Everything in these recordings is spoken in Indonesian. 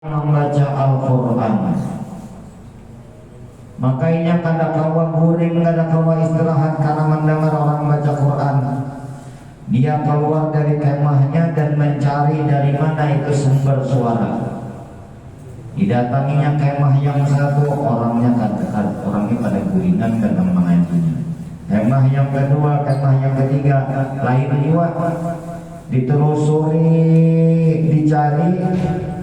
membaca Al-Quran. Makanya kada kawa guring, kada kawa istirahat karena mendengar orang baca Quran. Dia keluar dari kemahnya dan mencari dari mana itu sumber suara. Didatanginya kemah yang satu, orangnya kada, orangnya pada guringan dan mengajinya. Kemah yang kedua, kemah yang ketiga, lain juga. Ditelusuri, dicari,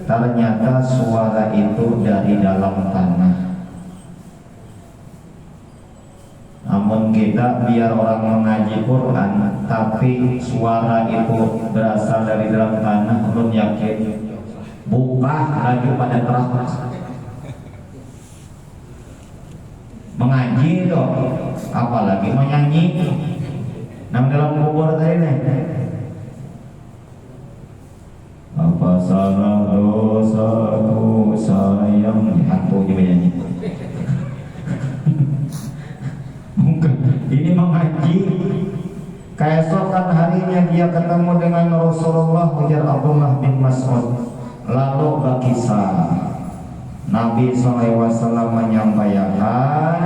ternyata suara itu dari dalam tanah. Namun kita biar orang mengaji Quran, tapi suara itu berasal dari dalam tanah, belum yakin. Buka lagi pada keras. Mengaji itu, apalagi menyanyi. Nah dalam kubur tadi nih. Apa salah dosaku sayang, hantu juga nyanyi. Bukan, ini mengaji. Keesokan harinya dia ketemu dengan Rasulullah, ujar Abdullah bin Mas'ud. Lalu berkisah Nabi SAW menyampaikan,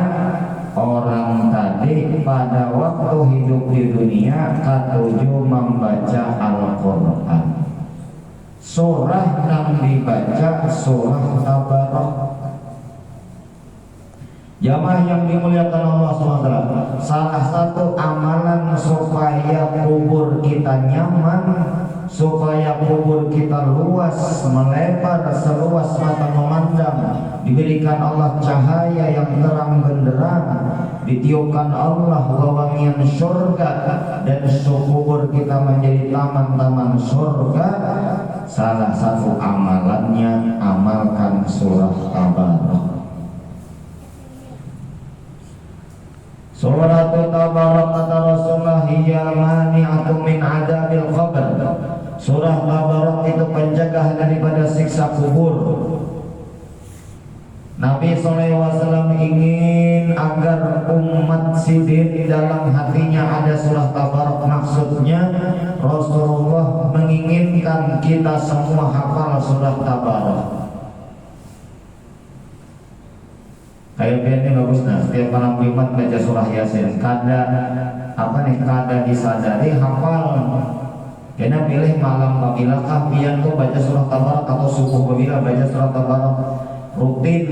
orang tadi pada waktu hidup di dunia ketujuh membaca Al-Quran. Surah yang dibaca surah Tabarak. Jamaah yang dimuliakan Allah SWT, salah satu amalan supaya kubur kita nyaman, supaya kubur kita luas, melebar seluas mata memandang, diberikan Allah cahaya yang terang benderang, ditiupkan Allah wewangian surga, dan kubur kita menjadi taman-taman surga. Salah satu amalannya amalkan surah Tabarak. Surah Tabarak kata Rasulullah, hiya mani'atun min adabil qabr. Surah Tabarak itu pencegah daripada siksa kubur. Nabi SAW ingin agar umat sidin dalam hatinya ada surah Tabarak. Maksudnya Rasulullah menginginkan kita semua hafal surah Tabarak. Kayak ini bagus, nah setiap malam Jumat baca surah Yasin. Kada disadari hafal. Karena pilih malam babilakah pian tuh baca surah Tabarak atau subuh babila baca surah Tabarak. Rutin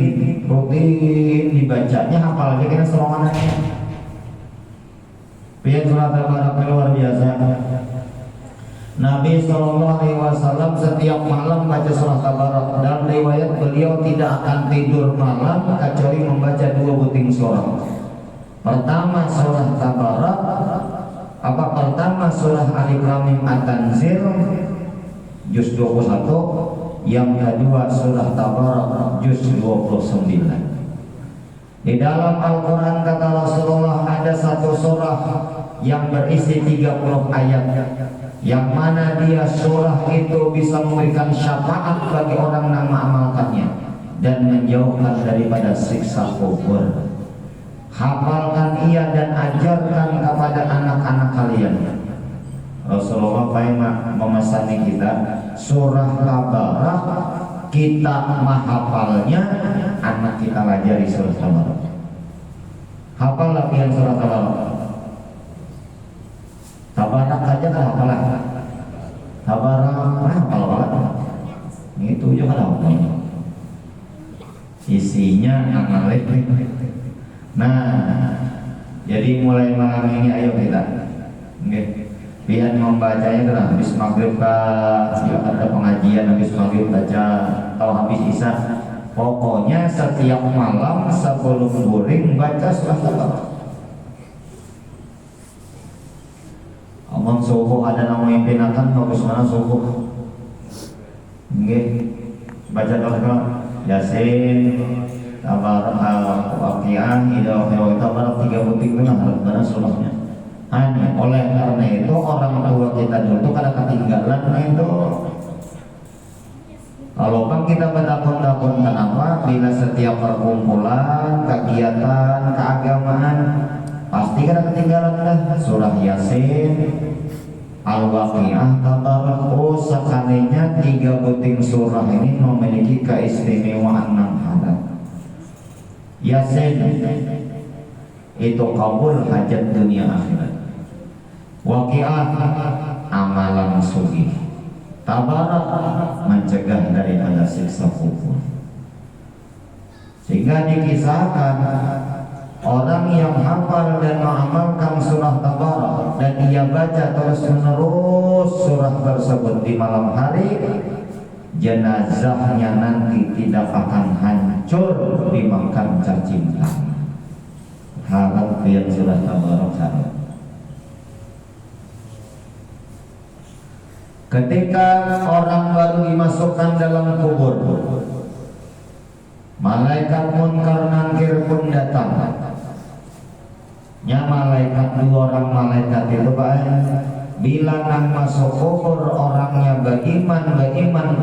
dibacanya hafal aja kena serongannya. Pian surah Tabarak luar biasa. Nabi SAW setiap malam baca surah Tabarak. Dalam riwayat beliau tidak akan tidur malam kecuali membaca dua buting surah. Pertama surah Tabarak, pertama surah Alif Lam Mim At-Tanzil juz 21, yang kedua surah Tabarak juz 29. Di dalam Al-Quran kata Rasulullah ada satu surah yang berisi 30 ayat, yang mana dia surah itu bisa memberikan syafaat bagi orang yang mengamalkannya dan menjauhkan daripada siksa kubur. Hafalkan ia dan ajarkan kepada anak-anak kalian. Rasulullah memasani kita surah Tabarak, kita menghafalnya, anak kita ajari surah Tabarak. Hafal latihan surah Tabarak. Tabarak aja kan hafalan. Tabarak hafal. Itu juga hafal. Isinya analek. Nah, jadi mulai malam ini ayo kita biar membacanya terus habis maghrib ada pengajian, habis maghrib baca atau habis isya. Pokoknya setiap malam sebelum guring baca surah Tabarak. Omong subuh ada nama yang pinakan, bagus mana subuh. Baca doa Yasin, Tabarak, Waqiah, Idah, Tabarak 3 buting itu benar surahnya. Hanya oleh karena itu orang tua kita dulu itu kada ketinggalan itu. Kalau bang kita bertakun-takun, kenapa? Bila setiap perkumpulan, kegiatan, keagamaan pasti kada ketinggalan dah surah Yasin, Al-Waqiah, Tabarak. Oh, sekalinya 3 buting surah ini memiliki keistimewaan 6 hal. Yasin itu kabul hajat dunia akhirat. Waqiah amalan sugih. Tabarak mencegah daripada siksa kubur. Sehingga dikisahkan orang yang hafal dan mengamalkan surah Tabarak dan ia baca terus menerus surah tersebut di malam hari, jenazahnya nanti tidak akan hancur dimakan cacing tanah. Harap yang surah Tabarak harap. Ketika orang baru dimasukkan dalam kubur, malaikat munkar nangkir pun datang. Ya, malaikat 2 orang malaikat itu baik. Bila nang masuk kubur orangnya beriman,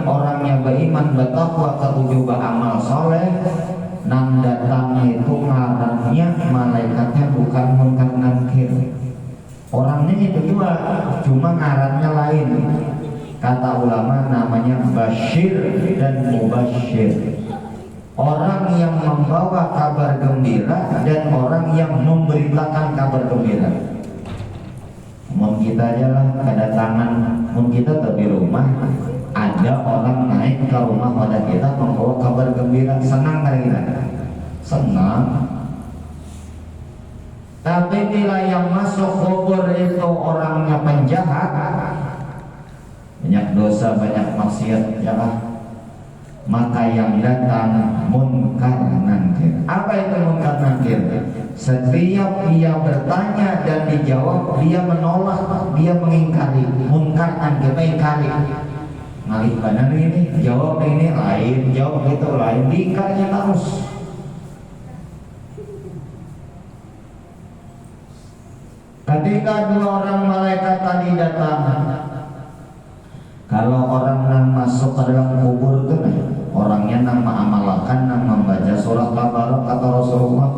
orangnya beriman bertakwa ketujuh amal soleh, nang datangnya itu ngarannya malaikatnya bukan munkar nangkir. Orangnya itu juga, cuma ngarannya lain. Kata ulama namanya Bashir dan Mubashir. Orang yang membawa kabar gembira dan orang yang memberitakan kabar gembira. Mun kita aja lah kedatangan, mun kita di rumah ada orang naik ke rumah pada kita membawa kabar gembira, senang kali kita? Senang. Tapi bila yang masuk kubur itu orangnya penjahat, banyak dosa, banyak maksiat, ya lah, maka yang datang munkar nangkir. Apa itu munkar nangkir? Setiap dia bertanya dan dijawab, dia menolak, dia mengingkari. Munkar nangkir, mengingkari. Ngalih badan ini, jawab ini lain, jawab itu lain, diingkarnya terus. Ketika 2 orang malaikat tadi datang, kalau orang yang masuk ke dalam kubur itu orangnya nang mengamalkan, nang membaca surah Tabarak kata Rasulullah,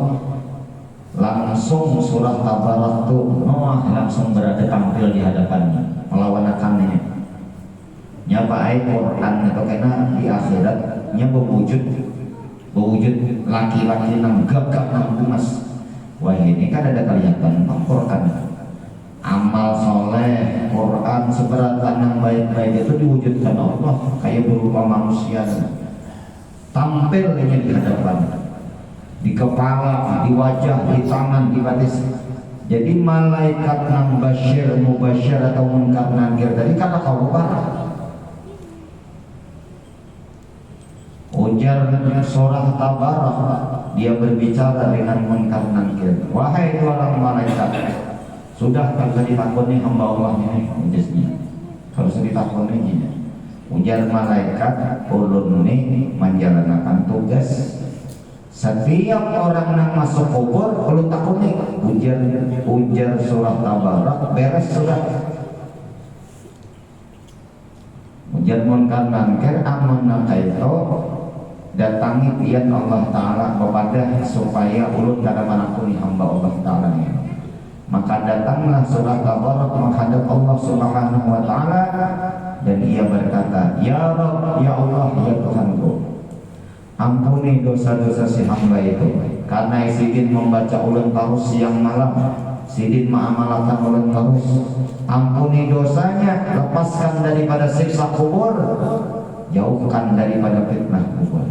langsung surah Tabarak itu langsung berada tampil di hadapannya, melawan akannya. Nyapa ayat Quran itu karena di akhiratnya berwujud laki-laki nang gagah nang gemas. Wah, ini kan ada kelihatan Quran, amal soleh, Quran seberatan yang baik-baik itu diwujudkan Allah kayak berupa manusia, tampilnya di hadapan, di kepala, di wajah, di tangan, di batis. Jadi malaikat nang Bashir, Mubashir atau munkar nangkir tadi kata kau parah. Ujar surah Tabarak, dia berbicara dengan munkar nangkir. Wahai 2 orang malaikat, sudah kalau ditakuni hamba Allah ini ujasnya. Kalau ditakuni ini, ujar malaikat ulun ini menjalankan tugas. Setiap orang yang masuk kubur kalau takuni ujar surah Tabarak beres sudah. Ujar munkar nangkir amun nakaito datangi pian Allah Ta'ala kepada supaya ulun kada menakuni hamba Allah Ta'ala ini. Maka datanglah surah Tabarak menghadap Allah Subhanahu wa Ta'ala dan ia berkata, Ya Rabb, Ya Allah, Ya Tuhanku, ampuni dosa-dosa si hamba itu, karena sidin membaca ulun terus siang malam, sidin mengamalkan ulun terus. Ampuni dosanya, lepaskan daripada siksa kubur, jauhkan daripada fitnah kubur.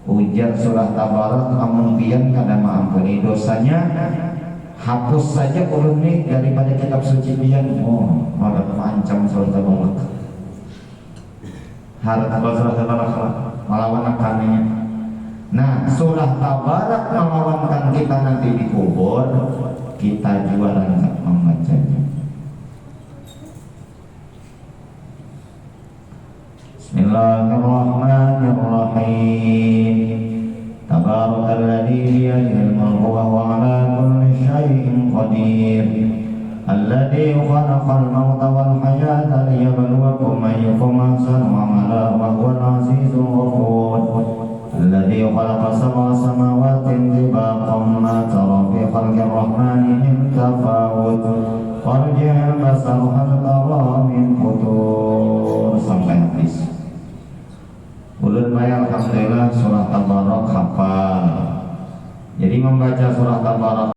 Ujar surah Tabarak, amun pian kada mengampuni dosanya, hapus saja ulun ini daripada kitab suci pian. Oh, malah mengancam surah Tabarak. Harap surah Tabarak melawan akannya. Nah, surah Tabarak melawankan kita nanti di kubur, kita juga lanjut membacanya. Bismillahirrahmanirrahim. Tabarakalladzi biyadihil mulku wa huwa 'ala kulli syai'in qadir. Alladzi khalaqal mauta wal hayata liyabluwakum ayyukum ahsanu amala wa huwal 'azizul ghafur. Alladzi khalaqa sab'a samawati tibaqan ma tara fi khalqir rahmani min tafawut. Farji'il basara Ulun bae alhamdulillah surah Tabarak hafal. Jadi membaca surah Tabarak